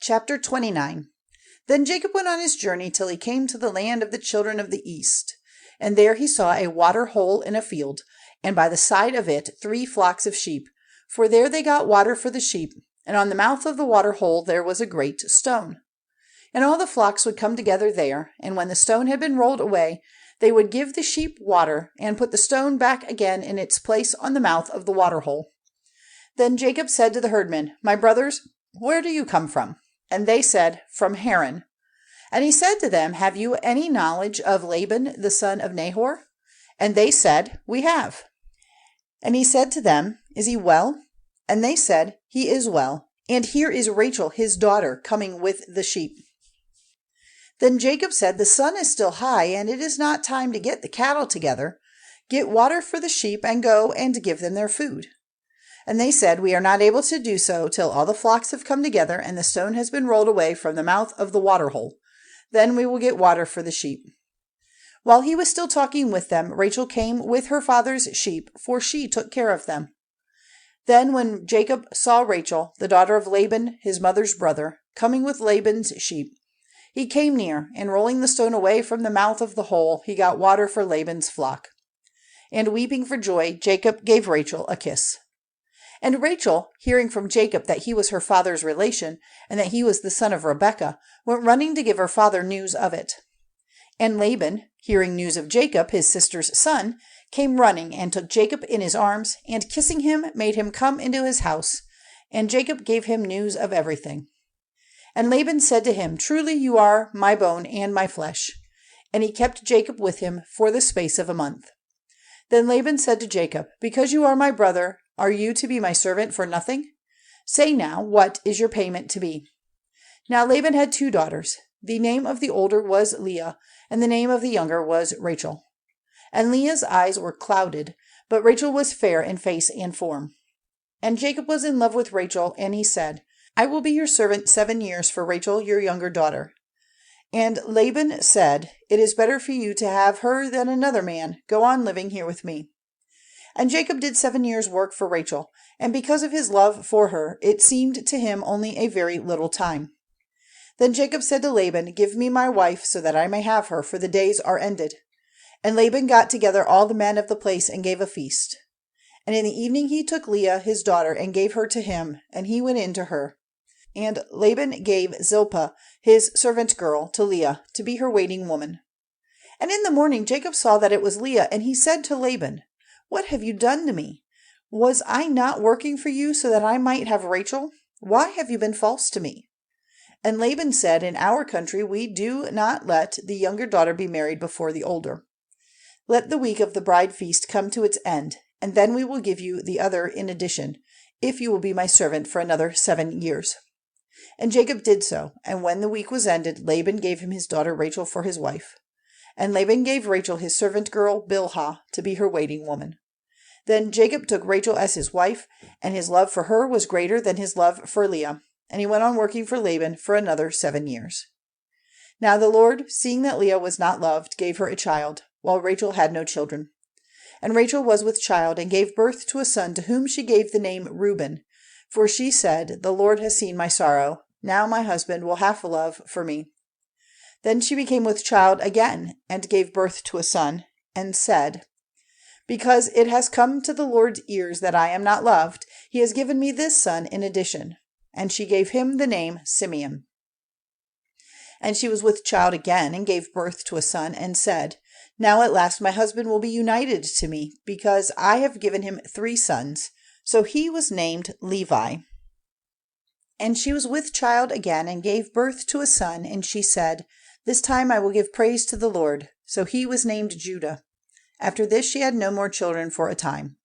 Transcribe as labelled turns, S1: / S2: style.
S1: Chapter 29. Then Jacob went on his journey till he came to the land of the children of the east. And there he saw a water hole in a field, and by the side of it 3 flocks of sheep. For there they got water for the sheep, and on the mouth of the water hole there was a great stone. And all the flocks would come together there, and when the stone had been rolled away, they would give the sheep water, and put the stone back again in its place on the mouth of the water hole. Then Jacob said to the herdmen, My brothers, where do you come from? And they said, From Haran. And he said to them, Have you any knowledge of Laban the son of Nahor? And they said, We have. And he said to them, Is he well? And they said, He is well. And here is Rachel his daughter coming with the sheep. Then Jacob said, The sun is still high, and it is not time to get the cattle together. Get water for the sheep, and go and give them their food. And they said, We are not able to do so till all the flocks have come together, and the stone has been rolled away from the mouth of the water hole. Then we will get water for the sheep. While he was still talking with them, Rachel came with her father's sheep, for she took care of them. Then when Jacob saw Rachel, the daughter of Laban, his mother's brother, coming with Laban's sheep, he came near, and rolling the stone away from the mouth of the hole, he got water for Laban's flock. And weeping for joy, Jacob gave Rachel a kiss. And Rachel, hearing from Jacob that he was her father's relation, and that he was the son of Rebekah, went running to give her father news of it. And Laban, hearing news of Jacob, his sister's son, came running, and took Jacob in his arms, and kissing him, made him come into his house. And Jacob gave him news of everything. And Laban said to him, Truly you are my bone and my flesh. And he kept Jacob with him for the space of a month. Then Laban said to Jacob, Because you are my brother, are you to be my servant for nothing? Say now, what is your payment to be? Now Laban had 2 daughters. The name of the older was Leah, and the name of the younger was Rachel. And Leah's eyes were clouded, but Rachel was fair in face and form. And Jacob was in love with Rachel, and he said, I will be your servant 7 years for Rachel, your younger daughter. And Laban said, It is better for you to have her than another man. Go on living here with me. And Jacob did 7 years' work for Rachel, and because of his love for her, it seemed to him only a very little time. Then Jacob said to Laban, Give me my wife, so that I may have her, for the days are ended. And Laban got together all the men of the place and gave a feast. And in the evening he took Leah his daughter and gave her to him, and he went in to her. And Laban gave Zilpah his servant girl to Leah to be her waiting woman. And in the morning Jacob saw that it was Leah, and he said to Laban, What have you done to me? Was I not working for you so that I might have Rachel? Why have you been false to me? And Laban said, In our country we do not let the younger daughter be married before the older. Let the week of the bride feast come to its end, and then we will give you the other in addition, if you will be my servant for another 7 years. And Jacob did so, and when the week was ended, Laban gave him his daughter Rachel for his wife. And Laban gave Rachel his servant girl Bilhah to be her waiting woman. Then Jacob took Rachel as his wife, and his love for her was greater than his love for Leah, and he went on working for Laban for another 7 years. Now the Lord, seeing that Leah was not loved, gave her a child, while Rachel had no children. And Rachel was with child, and gave birth to a son, to whom she gave the name Reuben. For she said, The Lord has seen my sorrow. Now my husband will have love for me. Then she became with child again, and gave birth to a son, and said, Because it has come to the Lord's ears that I am not loved, he has given me this son in addition. And she gave him the name Simeon. And she was with child again, and gave birth to a son, and said, Now at last my husband will be united to me, because I have given him 3 sons. So he was named Levi. And she was with child again, and gave birth to a son, and she said, This time I will give praise to the Lord. So he was named Judah. After this she had no more children for a time.